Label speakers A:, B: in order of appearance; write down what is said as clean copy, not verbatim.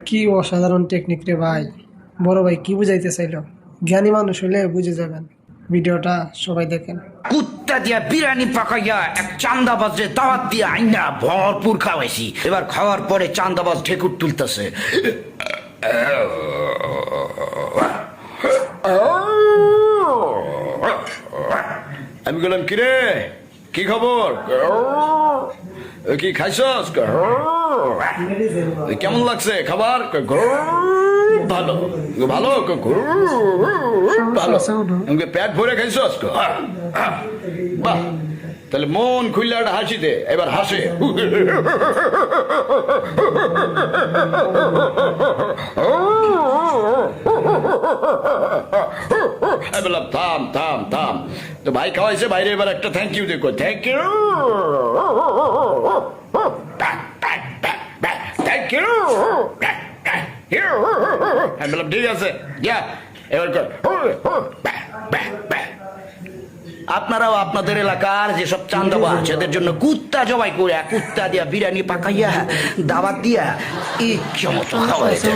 A: কি অসাধারণ টেকনিক রে ভাই। বড় ভাই কি বুঝাইতে চাইলো? জ্ঞানী মানুষ হলে বুঝে যাবেন। ভিডিওটা সবাই দেখেন।
B: কুত্তা দিয়া বিরিয়ানি পাকাইয়া এক চান্দাবাজে দাওয়াত দিয়ে আইনা ভরপুর খাওয়াইছি। এবার খাওয়ার পরে চান্দাবাজ ঠেকুর তুলতেছে। আমি বললাম কিরে কি খবর, কি খাইছস, কেমন লাগছে খাবার? ভালো ভালো ভালো, পেট ভরে খাইছস? বাহ, তাহলে মন খুললে একটা হাসি দে, এবার হাসে। বললাম থাম থাম থাম, তো ভাই খাওয়াইছে, বাইরে এবার একটা থ্যাংক ইউ দেখো। Thank you thank you. আমি বললাম ঠিক আছে যা এবার কর। আপনারাও আপনাদের এলাকার যেসব চান্দাবাজ এদের জন্য কুত্তা জবাই করে কুত্তা দিয়া বিরিয়ানি পাকাইয়া দাওয়াত দিয়া ইচ্ছা মতো খাওয়াইছে।